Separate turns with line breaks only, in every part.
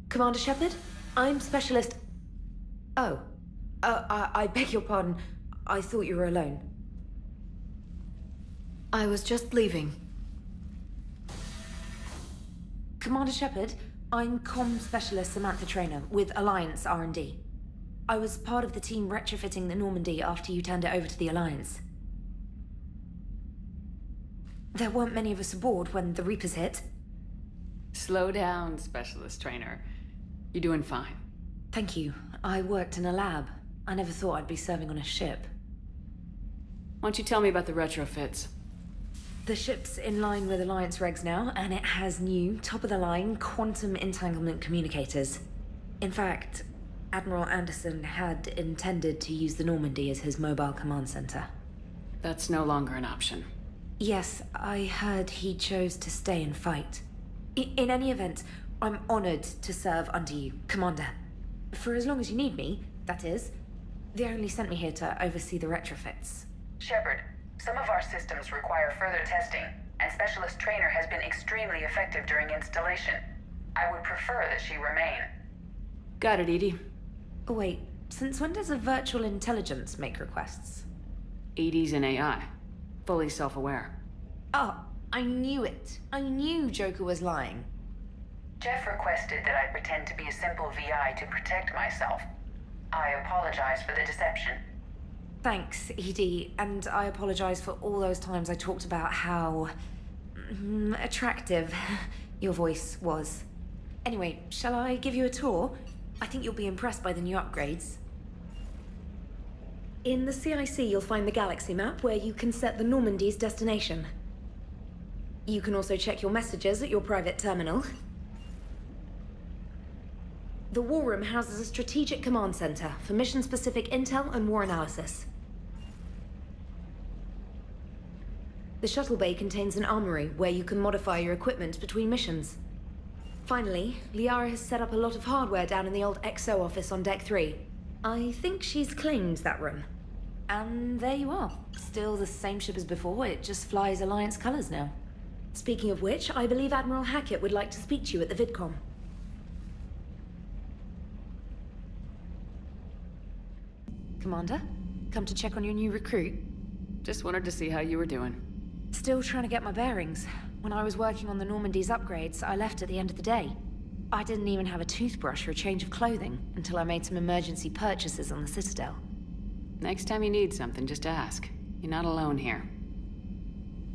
Commander Shepard? I'm Specialist... Oh. I beg your pardon. I thought you were alone. I was just leaving. Commander Shepard, I'm Comm Specialist Samantha Traynor with Alliance R&D. I was part of the team retrofitting the Normandy after you turned it over to the Alliance. There weren't many of us aboard when the Reapers hit.
Slow down, Specialist Traynor. You're doing fine.
Thank you. I worked in a lab. I never thought I'd be serving on a ship.
Why don't you tell me about the retrofits?
The ship's in line with Alliance regs now, and it has new, top-of-the-line quantum entanglement communicators. In fact, Admiral Anderson had intended to use the Normandy as his mobile command center.
That's no longer an option.
Yes, I heard he chose to stay and fight. In any event, I'm honored to serve under you, Commander. For as long as you need me, that is. They only sent me here to oversee the retrofits.
Shepard, some of our systems require further testing, and Specialist Traynor has been extremely effective during installation. I would prefer that she remain.
Got it, Edie.
Wait, since when does a virtual intelligence make requests?
Edie's an AI. Fully self-aware.
Oh, I knew it. I knew Joker was lying.
Jeff requested that I pretend to be a simple VI to protect myself. I apologize for the deception.
Thanks, Edie, and I apologize for all those times I talked about how... attractive your voice was. Anyway, shall I give you a tour? I think you'll be impressed by the new upgrades. In the CIC, you'll find the galaxy map where you can set the Normandy's destination. You can also check your messages at your private terminal. The War Room houses a strategic command center for mission-specific intel and war analysis. The shuttle bay contains an armory where you can modify your equipment between missions. Finally, Liara has set up a lot of hardware down in the old XO office on Deck 3. I think she's claimed that room. And there you are. Still the same ship as before, it just flies Alliance colors now. Speaking of which, I believe Admiral Hackett would like to speak to you at the VidCom. Commander, come to check on your new recruit.
Just wanted to see how you were doing.
Still trying to get my bearings. When I was working on the Normandy's upgrades, I left at the end of the day. I didn't even have a toothbrush or a change of clothing until I made some emergency purchases on the Citadel.
Next time you need something, just ask. You're not alone here.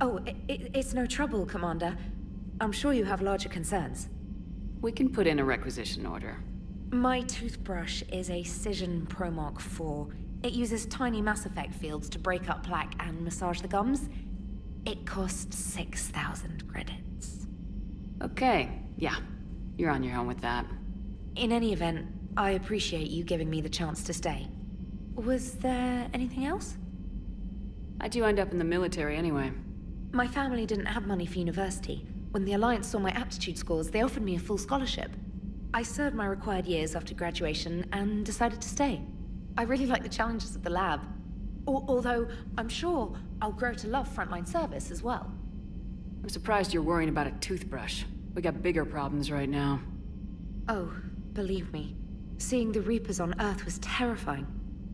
Oh, it's no trouble, Commander. I'm sure you have larger concerns.
We can put in a requisition order.
My toothbrush is a Cision Pro Mark IV. It uses tiny masseffect fields to break up plaque and massage the gums. It costs 6,000 credits.
Okay, yeah. You're on your own with that.
In any event, I appreciate you giving me the chance to stay. Was there anything else?
How'd you end up in the military anyway?
My family didn't have money for university. When the Alliance saw my aptitude scores, they offered me a full scholarship. I served my required years after graduation and decided to stay. I really like the challenges of the lab. Although, I'm sure I'll grow to love frontline service as well.
I'm surprised you're worrying about a toothbrush. We got bigger problems right now.
Oh, believe me. Seeing the Reapers on Earth was terrifying.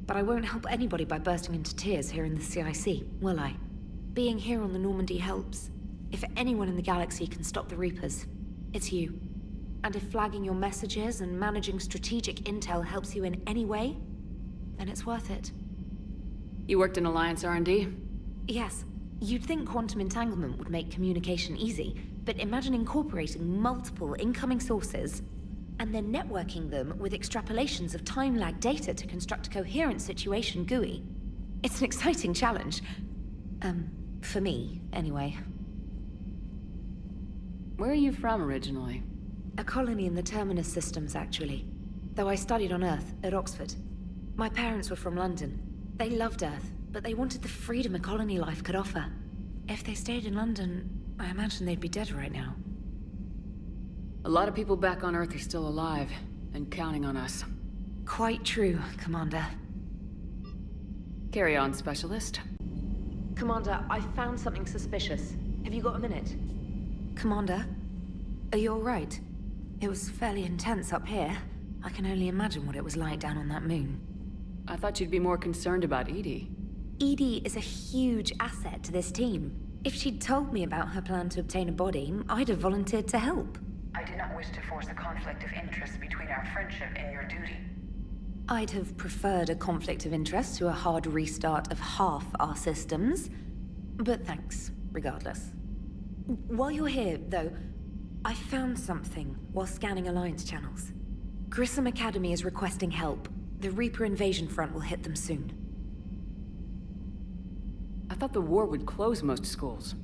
But I won't help anybody by bursting into tears here in the CIC, will I? Being here on the Normandy helps. If anyone in the galaxy can stop the Reapers, it's you. And if flagging your messages and managing strategic intel helps you in any way, then it's worth it.
You worked in Alliance R&D?
Yes. You'd think quantum entanglement would make communication easy, but imagine incorporating multiple incoming sources and then networking them with extrapolations of time-lag data to construct a coherent situation GUI. It's an exciting challenge. For me, anyway.
Where are you from originally?
A colony in the Terminus systems, actually. Though I studied on Earth, at Oxford. My parents were from London. They loved Earth, but they wanted the freedom a colony life could offer. If they stayed in London, I imagine they'd be dead right now.
A lot of people back on Earth are still alive, and counting on us.
Quite true, Commander.
Carry on, Specialist.
Commander, I found something suspicious. Have you got a minute? Commander, are you all right? It was fairly intense up here. I can only imagine what it was like down on that moon.
I thought you'd be more concerned about Edie.
Edie is a huge asset to this team. If she'd told me about her plan to obtain a body, I'd have volunteered to help.
I did not wish to force a conflict of interest between our friendship and your duty.
I'd have preferred a conflict of interest to a hard restart of half our systems. But thanks, regardless. While you're here, though, I found something while scanning Alliance channels. Grissom Academy is requesting help. The Reaper invasion front will hit them soon.
I thought the war would close most schools.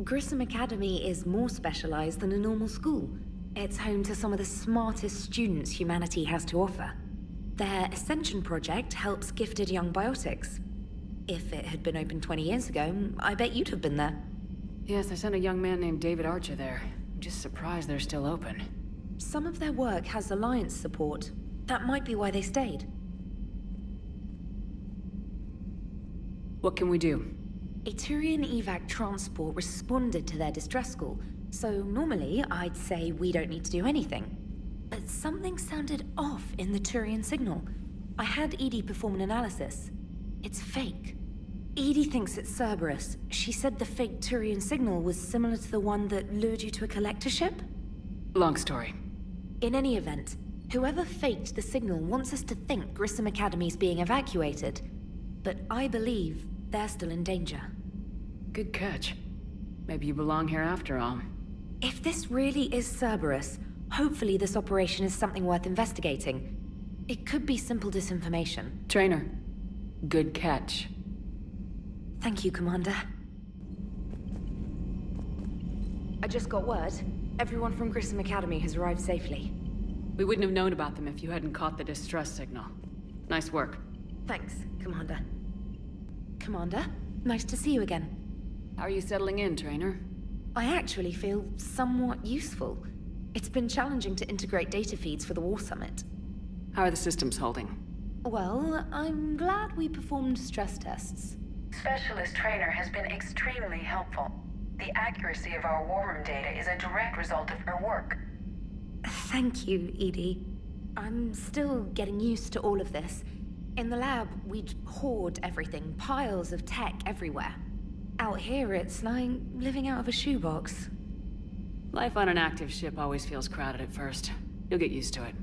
Grissom Academy is more specialized than a normal school. It's home to some of the smartest students humanity has to offer. Their Ascension project helps gifted young biotics. If it had been open 20 years ago, I bet you'd have been there.
Yes, I sent a young man named David Archer there. I'm just surprised they're still open.
Some of their work has Alliance support. That might be why they stayed.
What can we do?
A Turian evac transport responded to their distress call, so normally I'd say we don't need to do anything. But something sounded off in the Turian signal. I had Edie perform an analysis. It's fake. Edie thinks it's Cerberus. She said the fake Turian signal was similar to the one that lured you to a collector ship?
Long story.
In any event, whoever faked the signal wants us to think Grissom Academy's being evacuated. But I believe they're still in danger.
Good catch. Maybe you belong here after all.
If this really is Cerberus, hopefully this operation is something worth investigating. It could be simple disinformation.
Traynor, good catch.
Thank you, Commander. I just got word. Everyone from Grissom Academy has arrived safely.
We wouldn't have known about them if you hadn't caught the distress signal. Nice work.
Thanks, Commander. Commander, nice to see you again.
How are you settling in, Traynor?
I actually feel somewhat useful. It's been challenging to integrate data feeds for the War Summit.
How are the systems holding?
Well, I'm glad we performed stress tests.
Specialist Traynor has been extremely helpful. The accuracy of our war room data is a direct result of her work.
Thank you, Edie. I'm still getting used to all of this. In the lab, we'd hoard everything, piles of tech everywhere. Out here, it's like living out of a shoebox.
Life on an active ship always feels crowded at first. You'll get used to it.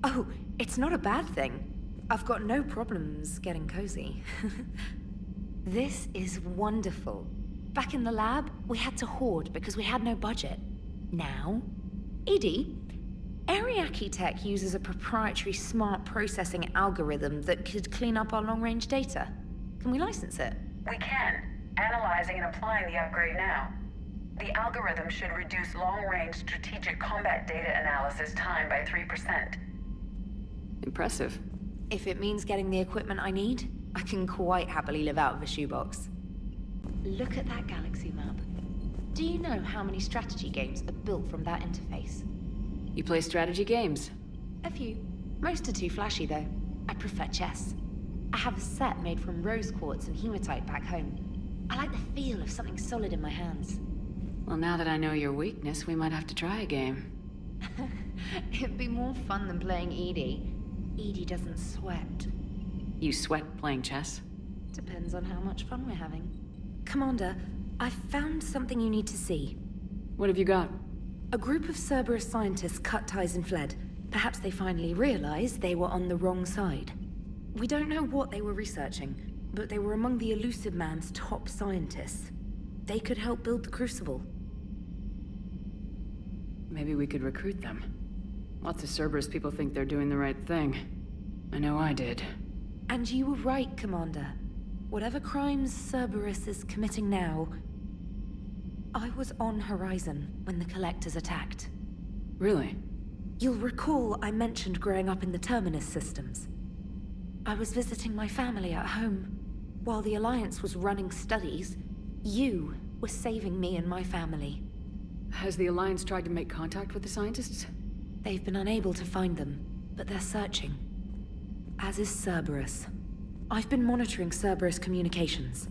Oh, it's not a bad thing. I've got no problems getting cozy. This is wonderful. Back in the lab, we had to hoard because we had no budget. Now, Edie, Ariake Tech uses a proprietary smart processing algorithm that could clean up our long-range data. Can we license it?
We can. Analyzing and applying the upgrade now. The algorithm should reduce long-range strategic combat data analysis time by 3%.
Impressive.
If it means getting the equipment I need, I can quite happily live out of a shoebox. Look at that galaxy map. Do you know how many strategy games are built from that interface?
You play strategy games?
A few. Most are too flashy, though. I prefer chess. I have a set made from rose quartz and hematite back home. I like the feel of something solid in my hands.
Well, now that I know your weakness, we might have to try a game.
It'd be more fun than playing Edie. Edie doesn't sweat.
You sweat playing chess?
Depends on how much fun we're having. Commander, I found something you need to see.
What have you got?
A group of Cerberus scientists cut ties and fled. Perhaps they finally realized they were on the wrong side. We don't know what they were researching, but they were among the Elusive Man's top scientists. They could help build the Crucible.
Maybe we could recruit them. Lots of Cerberus people think they're doing the right thing. I know I did.
And you were right, Commander. Whatever crimes Cerberus is committing now, I was on Horizon when the Collectors attacked.
Really?
You'll recall I mentioned growing up in the Terminus systems. I was visiting my family at home. While the Alliance was running studies, you were saving me and my family.
Has the Alliance tried to make contact with the scientists?
They've been unable to find them, but they're searching. As is Cerberus. I've been monitoring Cerberus communications.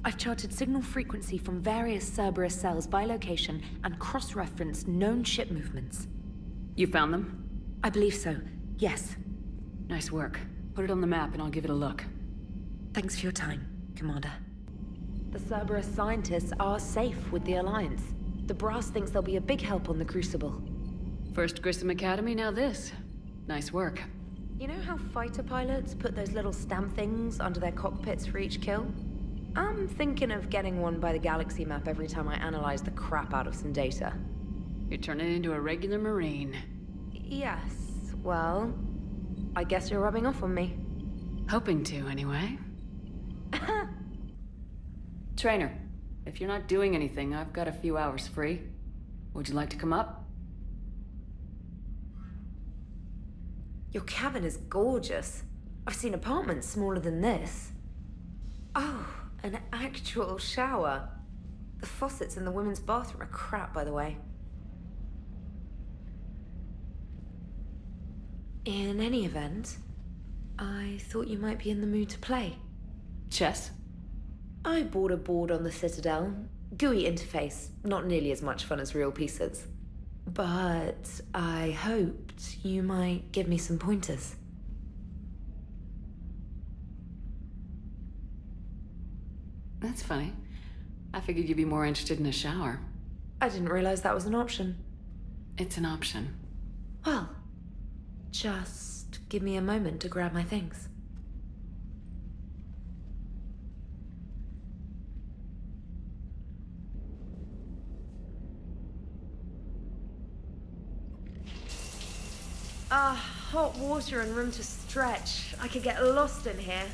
I've charted signal frequency from various Cerberus cells by location and cross-referenced known ship movements.
You found them?
I believe so, yes.
Nice work. Put it on the map and I'll give it a look.
Thanks for your time, Commander. The Cerberus scientists are safe with the Alliance. The Brass thinks they'll be a big help on the Crucible.
First Grissom Academy, now this. Nice work.
You know how fighter pilots put those little stamp things under their cockpits for each kill? I'm thinking of getting one by the galaxy map every time I analyze the crap out of some data.
You're turning into a regular Marine.
Yes, well, I guess you're rubbing off on me.
Hoping to, anyway. Traynor, if you're not doing anything, I've got a few hours free. Would you like to come up?
Your cabin is gorgeous. I've seen apartments smaller than this. Oh, an actual shower. The faucets in the women's bathroom are crap, by the way. In any event, I thought you might be in the mood to play.
Chess?
I bought a board on the Citadel. GUI interface, not nearly as much fun as real pieces. But I hoped you might give me some pointers.
That's funny. I figured you'd be more interested in a shower.
I didn't realize that was an option.
It's an option.
Well, just give me a moment to grab my things. Hot water and room to stretch. I could get lost in here.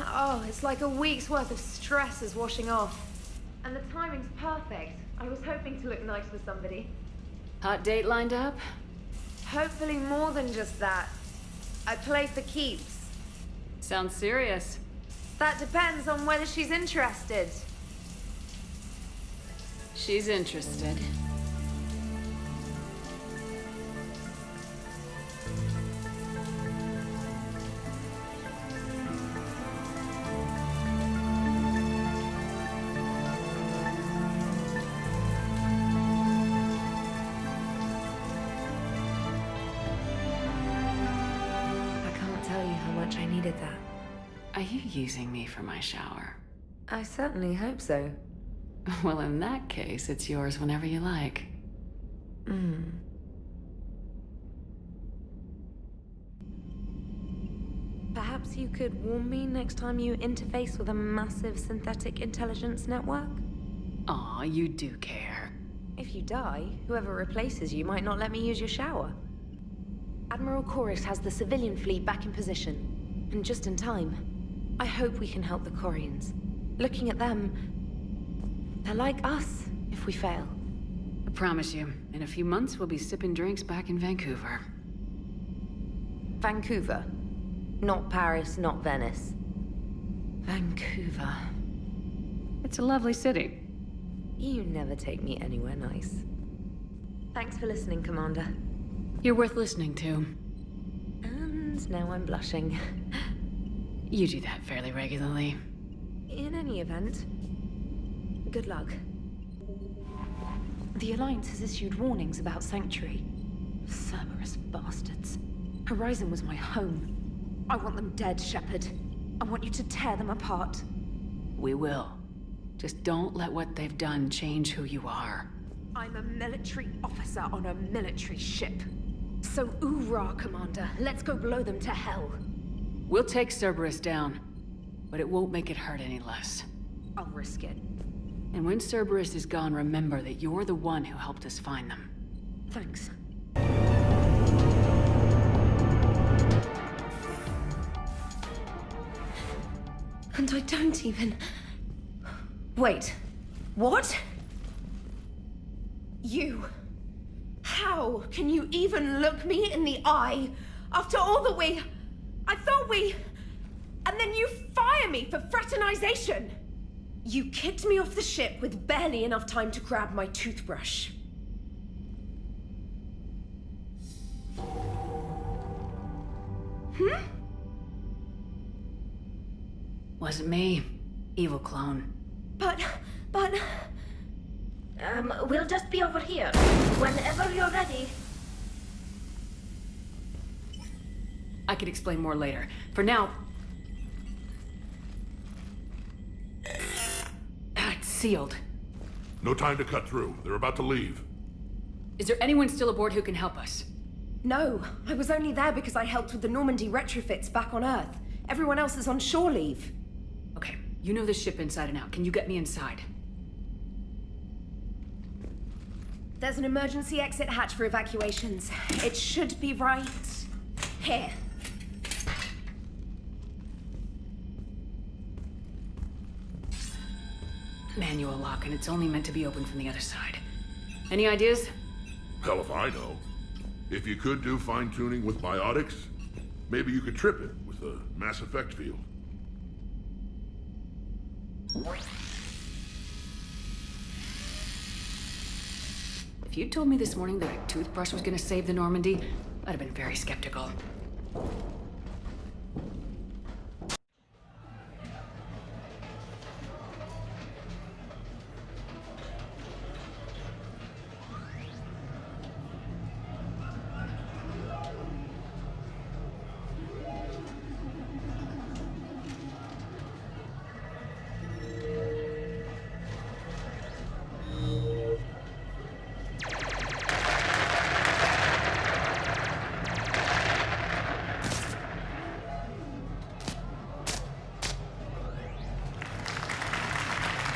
Oh, it's like a week's worth of stress is washing off. And the timing's perfect. I was hoping to look nice for somebody.
Hot date lined up?
Hopefully more than just that. I play for keeps.
Sounds serious.
That depends on whether she's interested.
She's interested.
I needed that.
Are you using me for my shower?
I certainly hope so.
Well, in that case, it's yours whenever you like.
Perhaps you could warn me next time you interface with a massive synthetic intelligence network?
Aw, you do care.
If you die, whoever replaces you might not let me use your shower. Admiral Chorus has the civilian fleet back in position, and just in time. I hope we can help the Corians. Looking at them, they're like us if we fail.
I promise you, in a few months we'll be sipping drinks back in Vancouver.
Vancouver. Not Paris, not Venice. Vancouver.
It's a lovely city.
You never take me anywhere nice. Thanks for listening, Commander.
You're worth listening to.
And now I'm blushing.
You do that fairly regularly.
In any event, good luck. The Alliance has issued warnings about Sanctuary. Cerberus bastards. Horizon was my home. I want them dead, Shepard. I want you to tear them apart.
We will. Just don't let what they've done change who you are.
I'm a military officer on a military ship. So oorah, Commander. Let's go blow them to hell.
We'll take Cerberus down, but it won't make it hurt any less.
I'll risk it.
And when Cerberus is gone, remember that you're the one who helped us find them.
Thanks. And I don't even... Wait. What? You... How can you even look me in the eye after all that we... I thought we... And then you fire me for fraternization! You kicked me off the ship with barely enough time to grab my toothbrush.
Wasn't me. Evil clone.
But...
We'll just be over here. Whenever you're ready.
I could explain more later. For now... It's sealed.
No time to cut through. They're about to leave.
Is there anyone still aboard who can help us?
No, I was only there because I helped with the Normandy retrofits back on Earth. Everyone else is on shore leave.
Okay, you know this ship inside and out. Can you get me inside?
There's an emergency exit hatch for evacuations. It should be right here.
Manual lock, and it's only meant to be opened from the other side. Any ideas?
Hell if I know. If you could do fine-tuning with biotics, maybe you could trip it with a mass effect field.
If you'd told me this morning that a toothbrush was gonna save the Normandy, I'd have been very skeptical.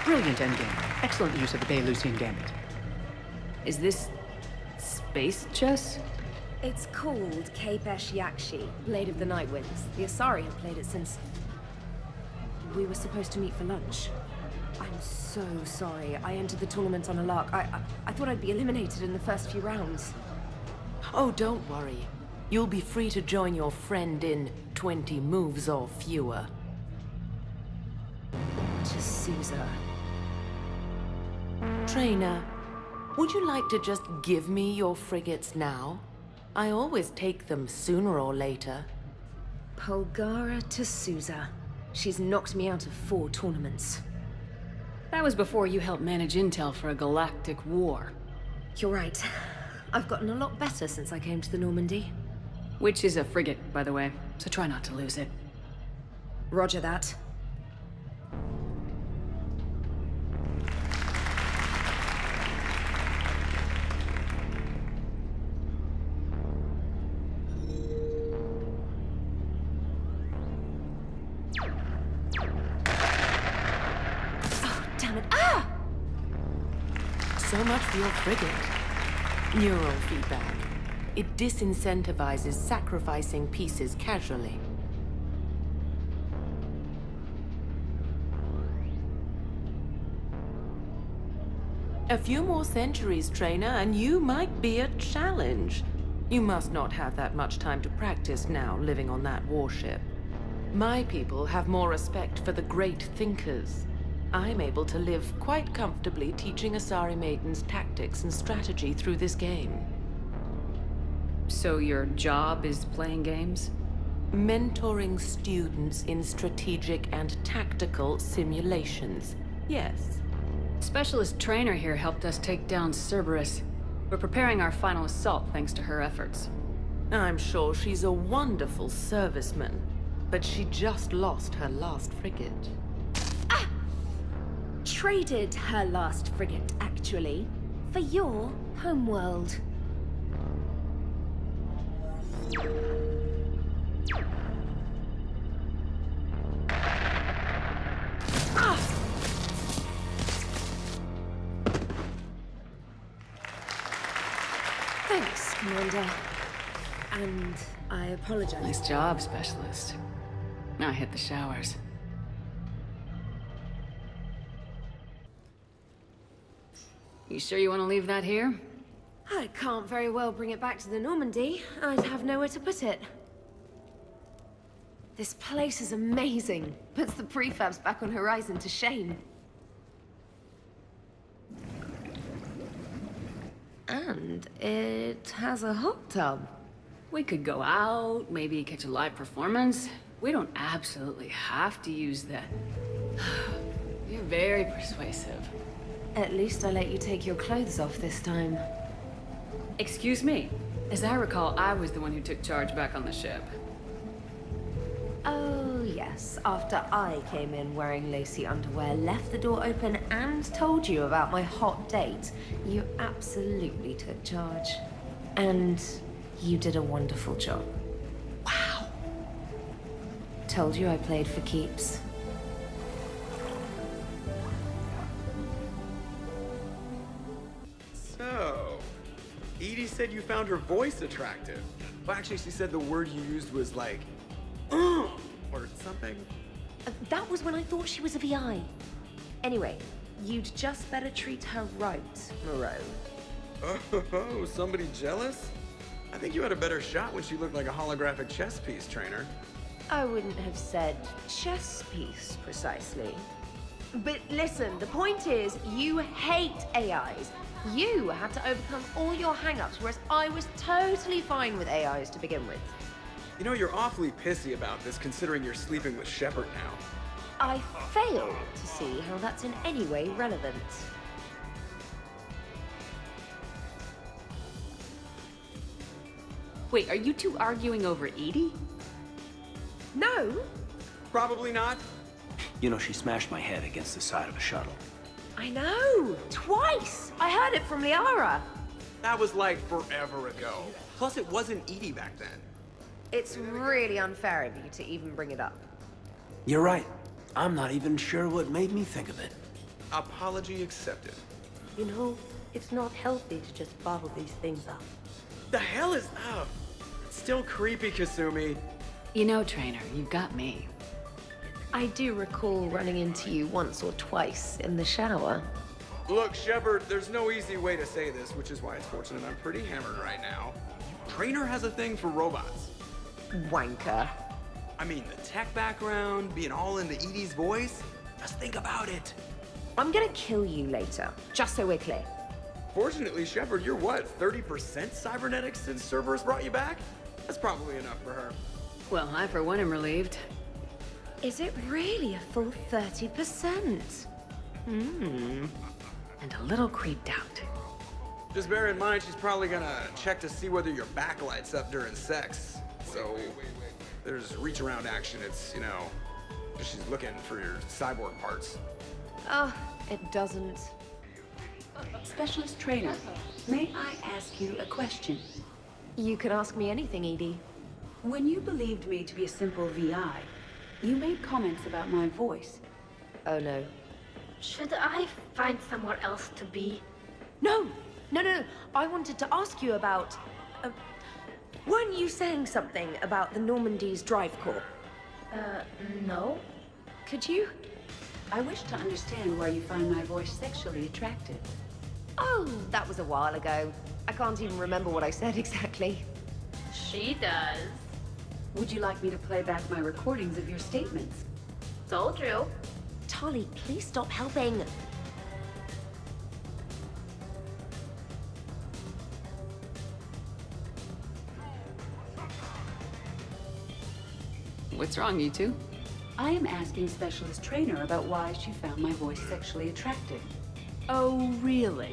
Brilliant endgame. Excellent use of the Baylusian gambit.
Is this... space chess?
It's called Kapesh Yakshi, Blade of the Night Winds. The Asari have played it since... we were supposed to meet for lunch. I'm so sorry. I entered the tournament on a lark. I thought I'd be eliminated in the first few rounds.
Oh, don't worry. You'll be free to join your friend in 20 moves or fewer.
To Sousa.
Traynor, would you like to just give me your frigates now? I always take them sooner or later.
Polgara to Sousa. She's knocked me out of 4 tournaments.
That was before you helped manage intel for a galactic war.
You're right. I've gotten a lot better since I came to the Normandy.
Which is a frigate, by the way, so try not to lose it.
Roger that.
So much for your frigate. Neural feedback. It disincentivizes sacrificing pieces casually. A few more centuries, Traynor, and you might be a challenge. You must not have that much time to practice now, living on that warship. My people have more respect for the great thinkers. I'm able to live quite comfortably teaching Asari maidens tactics and strategy through this game.
So your job is playing games?
Mentoring students in strategic and tactical simulations. Yes.
Specialist Traynor here helped us take down Cerberus. We're preparing our final assault thanks to her efforts.
I'm sure she's a wonderful serviceman, but she just lost her last frigate.
Traded her last frigate, actually, for your homeworld. Thanks, Commander. And I apologize.
Nice job, Specialist. Now hit the showers. You sure you want to leave that here?
I can't very well bring it back to the Normandy. I'd have nowhere to put it. This place is amazing. Puts the prefabs back on Horizon to shame. And it has a hot tub.
We could go out, maybe catch a live performance. We don't absolutely have to use that. You're very persuasive.
At least I let you take your clothes off this time.
Excuse me. As I recall, I was the one who took charge back on the ship.
Oh, yes. After I came in wearing lacy underwear, left the door open, and told you about my hot date, you absolutely took charge. And you did a wonderful job. Wow. Told you I played for keeps.
So, Edie said you found her voice attractive. Well, actually, she said the word you used was like, or something.
That was when I thought she was a VI. Anyway, you'd just better treat her right, Moreau.
Oh, somebody jealous? I think you had a better shot when she looked like a holographic chess piece, Traynor.
I wouldn't have said chess piece precisely. But listen, the point is, you hate AIs. You had to overcome all your hang-ups, whereas I was totally fine with AIs to begin with.
You know, you're awfully pissy about this, considering you're sleeping with Shepard now.
I failed to see how that's in any way relevant.
Wait, are you two arguing over Edie?
No,
Probably not.
You know, she smashed my head against the side of a shuttle.
I know, twice. I heard it from Liara.
That was like forever ago. Plus, it wasn't Edie back then.
It's really unfair of you to even bring it up.
You're right. I'm not even sure what made me think of it.
Apology accepted.
You know, it's not healthy to just bottle these things up.
The hell is up? It's still creepy, Kasumi.
You know, Traynor, you've got me.
I do recall running into you once or twice in the shower.
Look, Shepard, there's no easy way to say this, which is why it's fortunate I'm pretty hammered right now. Traynor has a thing for robots.
Wanker.
I mean, the tech background, being all into Edie's voice. Just think about it.
I'm gonna kill you later, just so we're clear.
Fortunately, Shepard, you're what, 30% cybernetics since Cerberus brought you back? That's probably enough for her.
Well, I for one am relieved.
Is it really a full 30%?
And a little creeped out.
Just bear in mind, she's probably gonna check to see whether your back lights up during sex. So, there's reach around action. It's, you know, she's looking for your cyborg parts.
Oh, it doesn't.
Specialist Traynor, may I ask you a question?
You can ask me anything, Edie.
When you believed me to be a simple VI, you made comments about my voice.
Oh no.
Should I find somewhere else to be?
No! No. I wanted to ask you about... weren't you saying something about the Normandy's drive core?
No.
Could you?
I wish to understand why you find my voice sexually attractive.
Oh, that was a while ago. I can't even remember what I said exactly.
She does.
Would you like me to play back my recordings of your statements?
Told you.
Tali, please stop helping.
What's wrong, you two?
I am asking Specialist Traynor about why she found my voice sexually attractive.
Oh, really?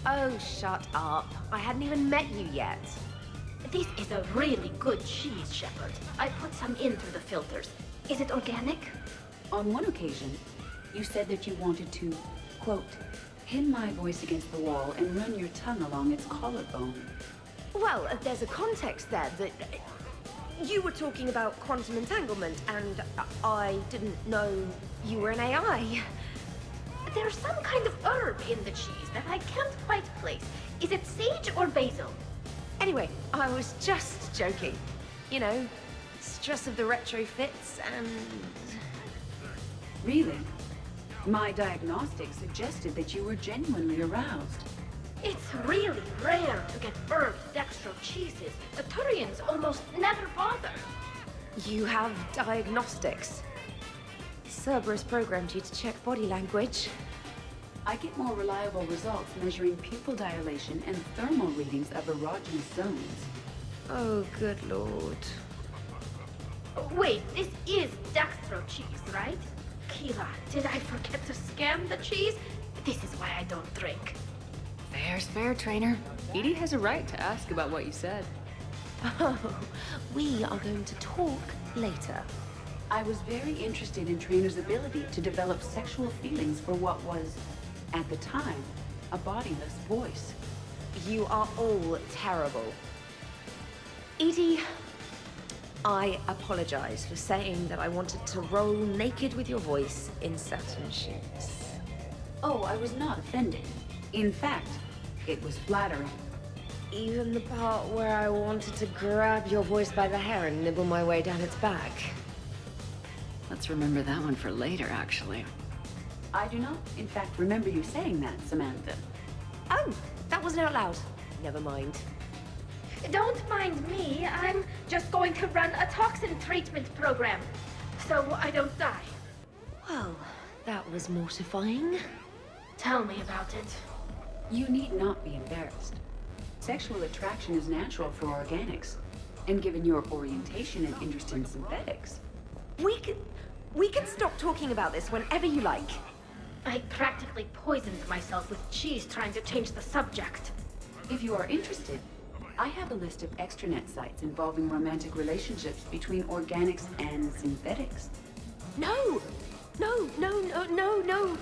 Oh, shut up. I hadn't even met you yet.
This is a really good cheese, Shepard. I put some in through the filters. Is it organic?
On one occasion, you said that you wanted to, quote, pin my voice against the wall and run your tongue along its collarbone.
Well, there's a context there that... you were talking about quantum entanglement, and I didn't know you were an AI.
There's some kind of herb in the cheese that I can't quite place. Is it sage or basil?
Anyway, I was just joking. You know, stress of the retrofits and...
Really? My diagnostics suggested that you were genuinely aroused.
It's really rare to get herb dextro cheeses. The Turians almost never bother.
You have diagnostics. Cerberus programmed you to check body language.
I get more reliable results measuring pupil dilation and thermal readings of erogenous zones.
Oh, good lord.
Wait, this is dextro cheese, right? Kira, did I forget to scan the cheese? This is why I don't drink.
Fair's fair, Traynor. Edie has a right to ask about what you said.
Oh, we are going to talk later.
I was very interested in Traynor's ability to develop sexual feelings for what was, at the time, a bodiless voice.
You are all terrible. Edie, I apologize for saying that I wanted to roll naked with your voice in satin shoes.
Oh, I was not offended. In fact, it was flattering.
Even the part where I wanted to grab your voice by the hair and nibble my way down its back.
Let's remember that one for later, actually.
I do not, in fact, remember you saying that, Samantha.
Oh, that wasn't out loud. Never mind.
Don't mind me. I'm just going to run a toxin treatment program, so I don't die.
Well, that was mortifying.
Tell me about it.
You need not be embarrassed. Sexual attraction is natural for organics. And given your orientation and interest in synthetics...
We can stop talking about this whenever you like.
I practically poisoned myself with cheese trying to change the subject.
If you are interested, I have a list of extranet sites involving romantic relationships between organics and synthetics.
No! No, no, no, no, no!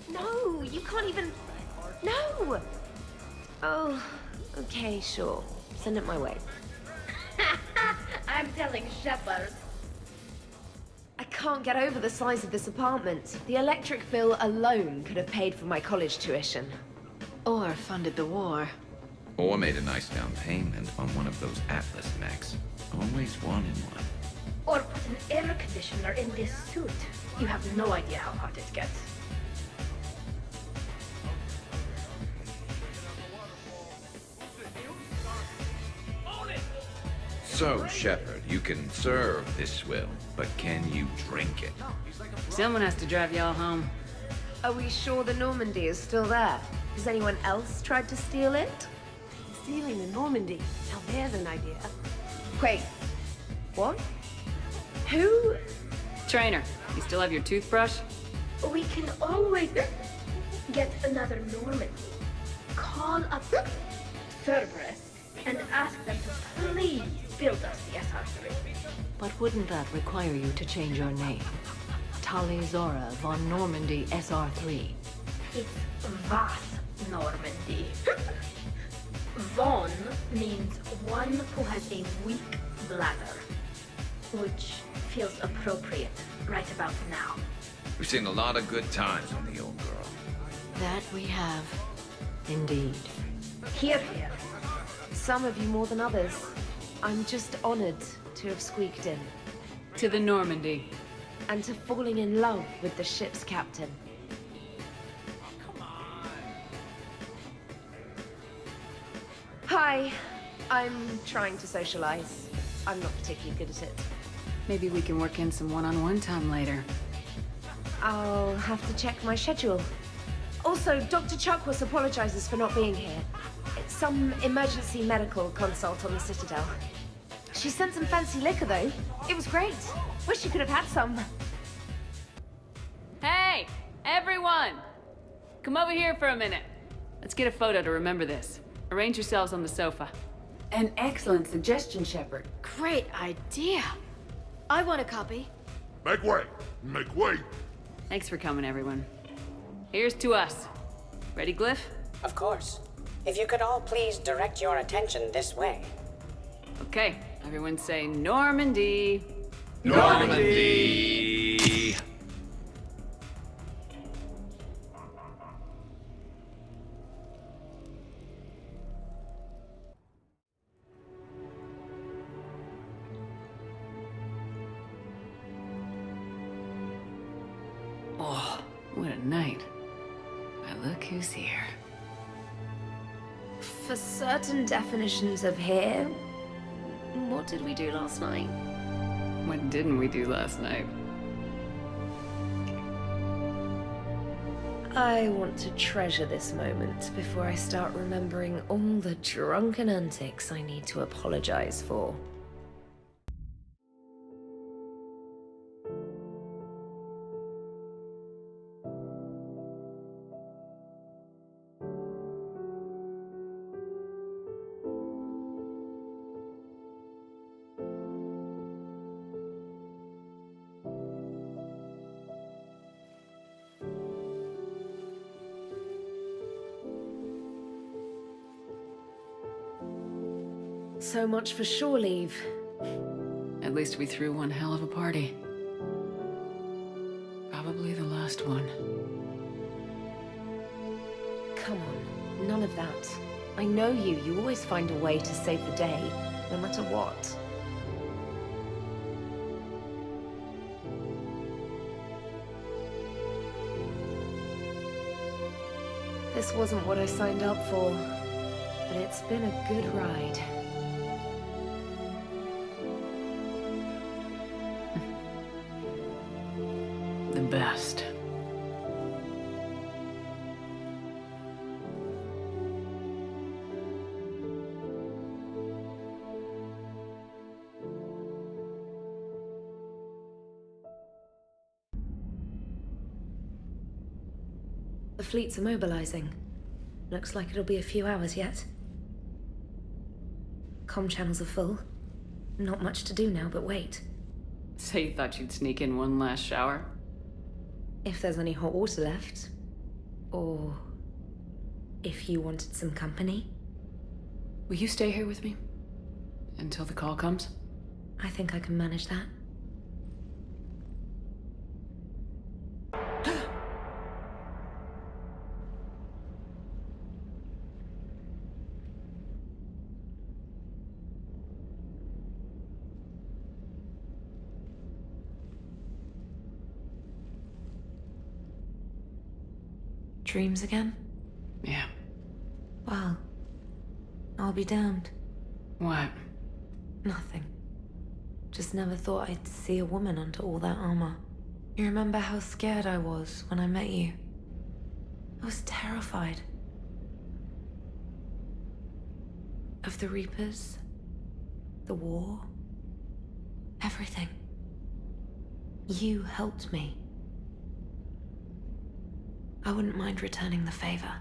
No, you can't even... No! Oh, okay, sure. Send it my way.
I'm telling Shepard.
I can't get over the size of this apartment. The electric bill alone could have paid for my college tuition.
Or funded the war.
Or made a nice down payment on one of those Atlas mechs. Always wanted one.
Or put an air conditioner in this suit. You have no idea how hot it gets.
So, Shepard, you can serve this swill, but can you drink it?
Someone has to drive y'all home.
Are we sure the Normandy is still there? Has anyone else tried to steal it?
Stealing the Normandy. Now there's an idea.
Wait, what? Who?
Traynor, you still have your toothbrush?
We can always get another Normandy. Call up Cerberus and ask them to please build us the SR3.
But wouldn't that require you to change your name? Tali Zora von Normandy SR3.
It's Vas Normandy. Von means one who has a weak bladder, which feels appropriate right about now.
We've seen a lot of good times on the old girl.
That we have, indeed.
Here, here.
Some of you more than others. I'm just honored to have squeaked in.
To the Normandy.
And to falling in love with the ship's captain. Hi. I'm trying to socialize. I'm not particularly good at it.
Maybe we can work in some one-on-one time later.
I'll have to check my schedule. Also, Dr. Chuckworth apologizes for not being here. It's some emergency medical consult on the Citadel. She sent some fancy liquor, though. It was great. Wish you could have had some.
Hey, everyone! Come over here for a minute. Let's get a photo to remember this. Arrange yourselves on the sofa.
An excellent suggestion, Shepard.
Great idea. I want a copy.
Make way! Make way!
Thanks for coming, everyone. Here's to us. Ready, Glyph?
Of course. If you could all please direct your attention this way.
Okay, everyone say Normandy.
Normandy!
Oh, what a night. But look who's here.
For certain definitions of here, what did we do last night?
What didn't we do last night?
I want to treasure this moment before I start remembering all the drunken antics I need to apologize for. So much for shore leave.
At least we threw one hell of a party. Probably the last one.
Come on, none of that. I know you. You always find a way to save the day, no matter what. This wasn't what I signed up for, but it's been a good ride.
The best.
The fleets are mobilizing. Looks like it'll be a few hours yet. Comm channels are full. Not much to do now but wait.
So you thought you'd sneak in one last shower?
If there's any hot water left. Or if you wanted some company.
Will you stay here with me? Until the call comes?
I think I can manage that. Dreams again?
Yeah.
Well, I'll be damned.
What?
Nothing. Just never thought I'd see a woman under all that armor. You remember how scared I was when I met you? I was terrified. Of the Reapers, the war, everything. You helped me. I wouldn't mind returning the favor.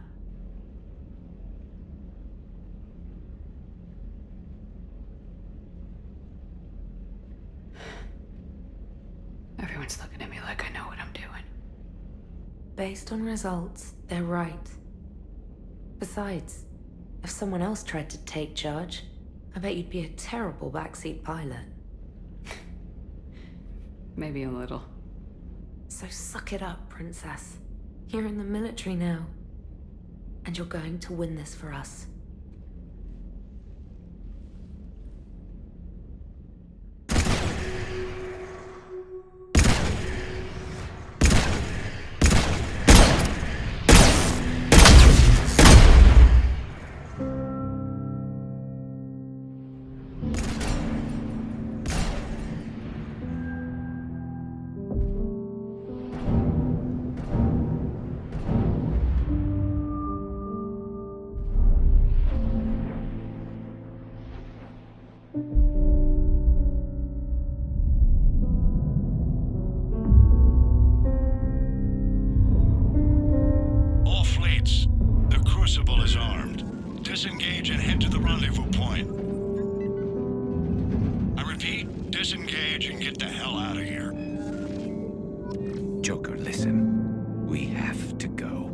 Everyone's looking at me like I know what I'm doing.
Based on results, they're right. Besides, if someone else tried to take charge, I bet you'd be a terrible backseat pilot.
Maybe a little.
So suck it up, princess. You're in the military now. And you're going to win this for us.
Disengage and head to the rendezvous point. I repeat, disengage and get the hell out of here.
Joker, listen. We have to go.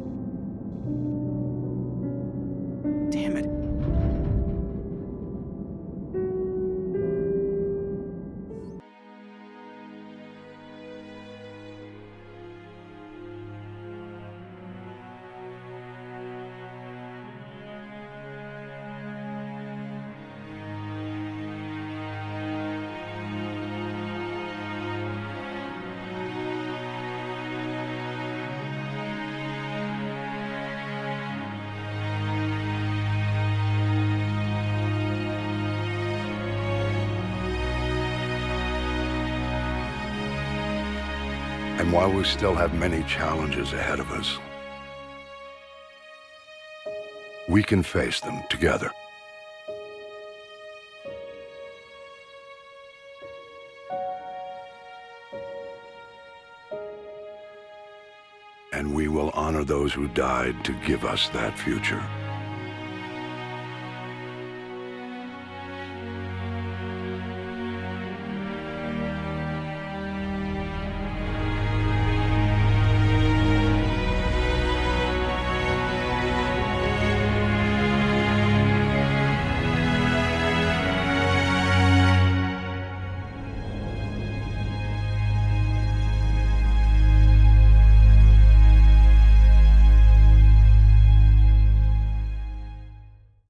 Damn it.
And while we still have many challenges ahead of us, we can face them together. And we will honor those who died to give us that future.